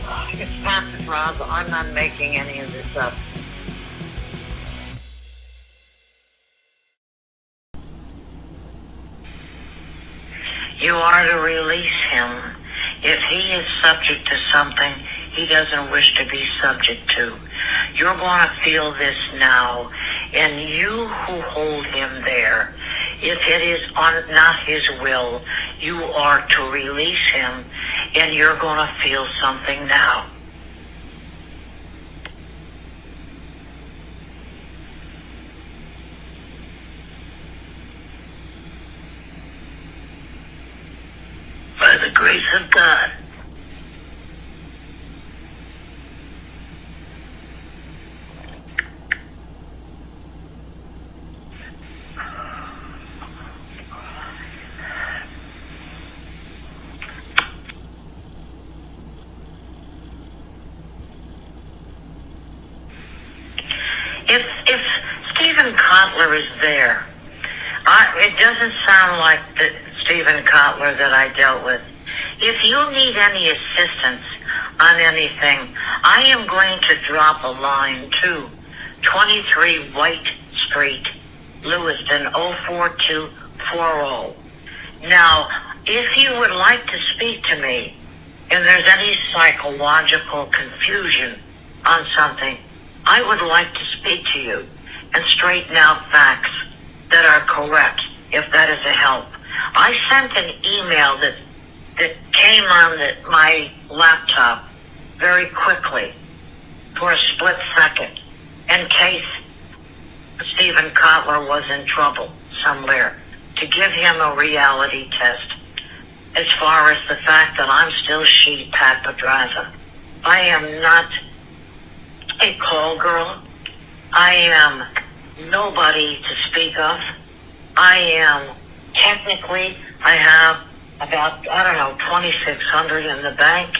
It's Podraza. I'm not making any of this up. You are to release him if he is subject to something he doesn't wish to be subject to. You're going to feel this now, and you who hold him there, if it is not his will, you are to release him, and you're going to feel something now. By the grace of God. If Stephen Kotler is there, it doesn't sound like the Stephen Kotler that I dealt with. If you need any assistance on anything, I am going to drop a line to 23 White Street, Lewiston, 04240. Now, if you would like to speak to me, and there's any psychological confusion on something, I would like to speak to you and straighten out facts that are correct, if that is a help. I sent an email that came on my laptop very quickly for a split second in case Stephen Kotler was in trouble somewhere, to give him a reality test as far as the fact that I'm still she, Pat Podraza. I am not a call girl. I am nobody to speak of. I am technically, I have about, 2,600 in the bank.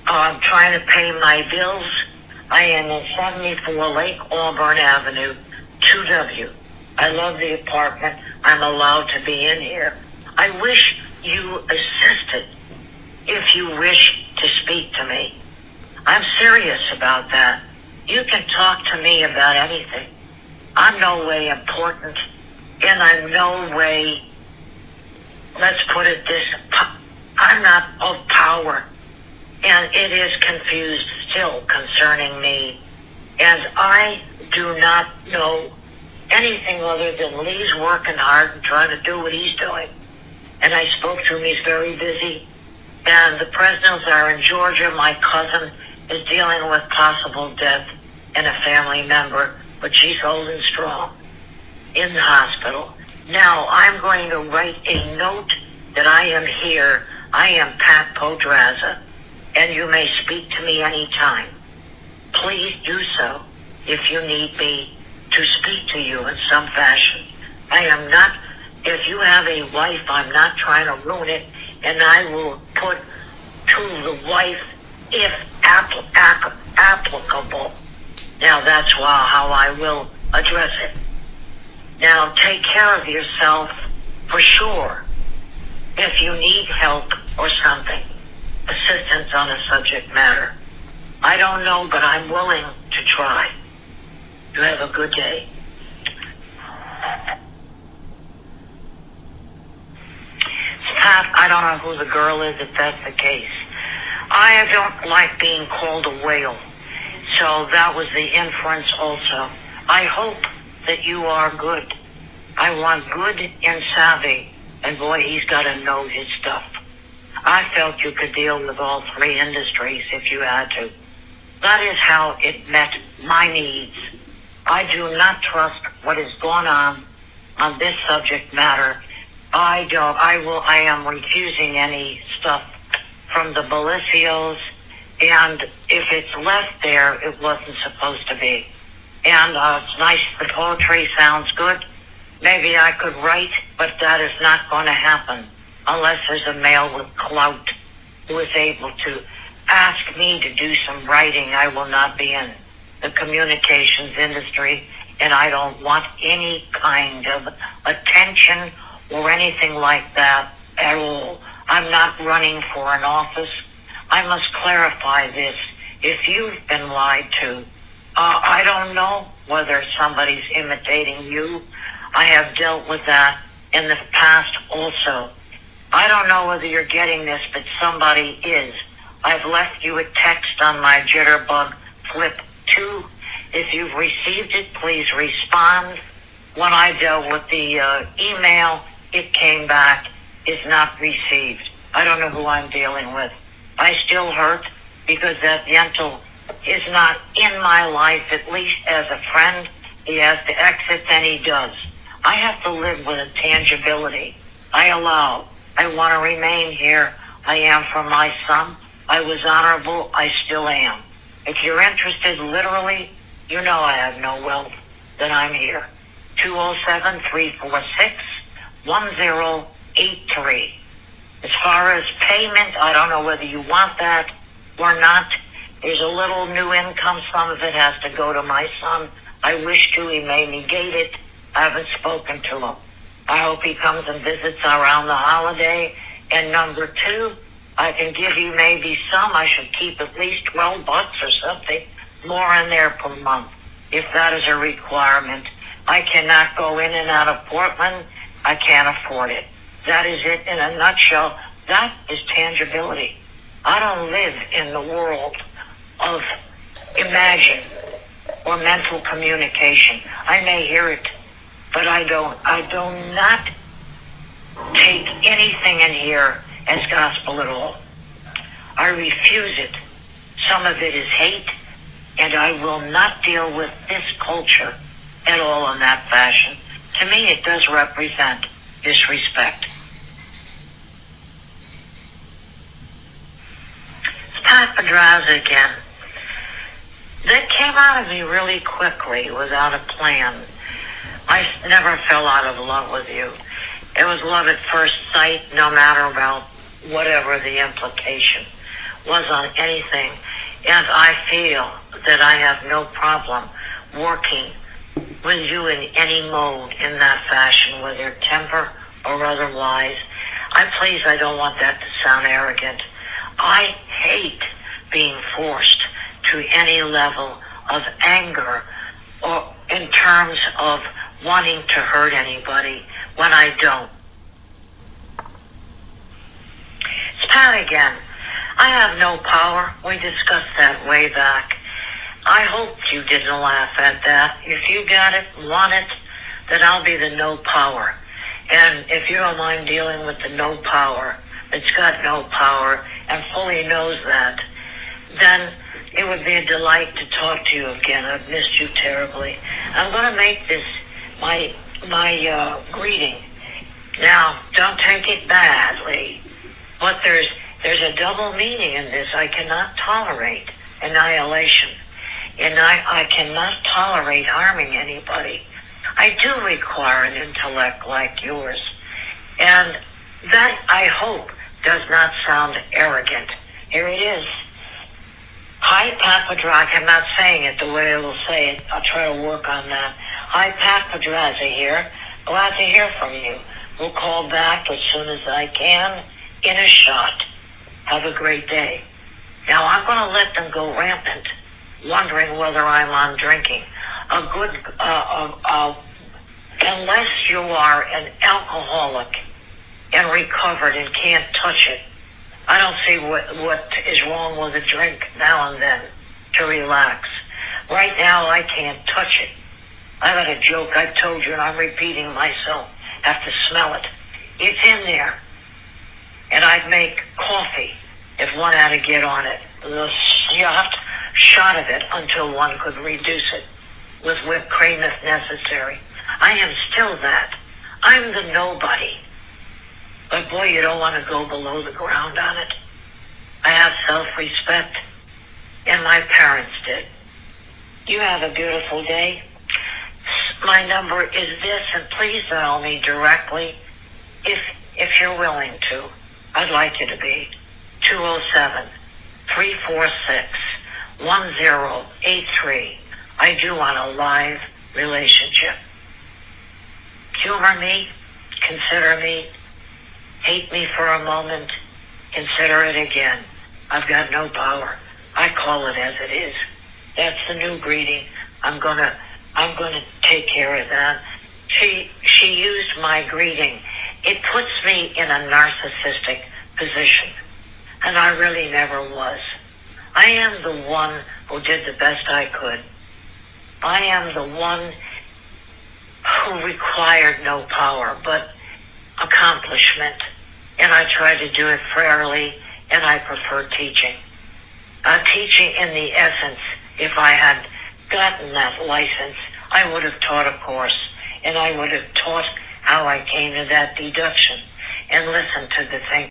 I'm trying to pay my bills. I am in 74 Lake Auburn Avenue, 2W. I love the apartment. I'm allowed to be in here. I wish you assisted if you wish to speak to me. I'm serious about that. You can talk to me about anything. I'm no way important, and I'm no way, let's put it this, I'm not of power, and it is confused still concerning me, and I do not know anything other than Lee's working hard and trying to do what he's doing. And I spoke to him, he's very busy, and the Presnells are in Georgia. My cousin is dealing with possible death in a family member, but she's holding strong in the hospital. Now, I'm going to write a note that I am here. I am Pat Podraza, and you may speak to me anytime. Please do so if you need me to speak to you in some fashion. I am not, if you have a wife, I'm not trying to ruin it, and I will put to the wife, if applicable. Now, that's how I will address it. Now, take care of yourself for sure. If you need help or something, assistance on a subject matter. I don't know, but I'm willing to try. You have a good day. Pat, I don't know who the girl is if that's the case. I don't like being called a whale. So that was the inference also. I hope that you are good. I want good and savvy. And boy, he's got to know his stuff. I felt you could deal with all three industries if you had to. That is how it met my needs. I do not trust what is going on this subject matter. I am refusing any stuff from the Belicios, and if it's left there, it wasn't supposed to be. And it's nice, the poetry sounds good. Maybe I could write, but that is not going to happen unless there's a male with clout who is able to ask me to do some writing. I will not be in the communications industry, and I don't want any kind of attention or anything like that at all. I'm not running for an office. I must clarify this. If you've been lied to, I don't know whether somebody's imitating you. I have dealt with that in the past also. I don't know whether you're getting this, but somebody is. I've left you a text on my Jitterbug Flip 2. If you've received it, please respond. When I dealt with the email, it came back, is not received. I don't know who I'm dealing with. I still hurt because that Yentl is not in my life, at least as a friend. He has to exit, then he does. I have to live with a tangibility. I want to remain here. I am for my son. I was honorable. I still am. If you're interested literally, you know I have no wealth, then I'm here. 207-346-1083. As far as payment, I don't know whether you want that or not. There's a little new income. Some of it has to go to my son. I wish to. He may negate it. I haven't spoken to him. I hope he comes and visits around the holiday. And number two, I can give you maybe some. I should keep at least $12 or something more in there per month, if that is a requirement. I cannot go in and out of Portland. I can't afford it. That is it in a nutshell. That is tangibility. I don't live in the world of imagine or mental communication. I may hear it, but I do not take anything in here as gospel at all. I refuse it. Some of it is hate, and I will not deal with this culture at all in that fashion. To me, it does represent disrespect. It's Pat Podraza again. That came out of me really quickly without a plan. I never fell out of love with you. It was love at first sight, no matter about whatever the implication was on anything. And I feel that I have no problem working with you in any mode in that fashion, whether temper or otherwise. I don't want that to sound arrogant. I hate being forced to any level of anger or in terms of wanting to hurt anybody when I don't. It's Pat again. I have no power. We discussed that way back. I hope you didn't laugh at that. If you got it, want it, then I'll be the no power. And if you don't mind dealing with the no power that's got no power and fully knows that, then it would be a delight to talk to you again. I've missed you terribly. I'm going to make this my greeting. Now, don't take it badly, but there's a double meaning in this. I cannot tolerate annihilation, and I cannot tolerate harming anybody. I do require an intellect like yours, and that, I hope, does not sound arrogant. Here it is. Hi, Pat Podraza. I'm not saying it the way I will say it. I'll try to work on that. Hi, Pat Podraza here. Glad to hear from you. We'll call back as soon as I can in a shot. Have a great day. Now, I'm going to let them go rampant, wondering whether I'm on drinking. Unless you are an alcoholic and recovered and can't touch it, I don't see what is wrong with a drink now and then to relax. Right now, I can't touch it. I got a joke I told you, and I'm repeating myself. Have to smell it. It's in there. And I'd make coffee if one had to get on it. The shot of it until one could reduce it with whipped cream if necessary. I am still that. I'm the nobody. But boy, you don't want to go below the ground on it. I have self-respect, and my parents did. You have a beautiful day. My number is this, and please dial me directly if you're willing to. I'd like you to be. 207-346-1083. I do want a live relationship. Humor me, consider me, hate me for a moment, consider it again. I've got no power. I call it as it is. That's the new greeting. I'm gonna take care of that. She used my greeting. It puts me in a narcissistic position, and I really never was. I am the one who did the best I could. I am the one who required no power but accomplishment, and I try to do it fairly, and I prefer teaching. Teaching in the essence, if I had gotten that license, I would have taught a course, and I would have taught how I came to that deduction, and listened to the thing.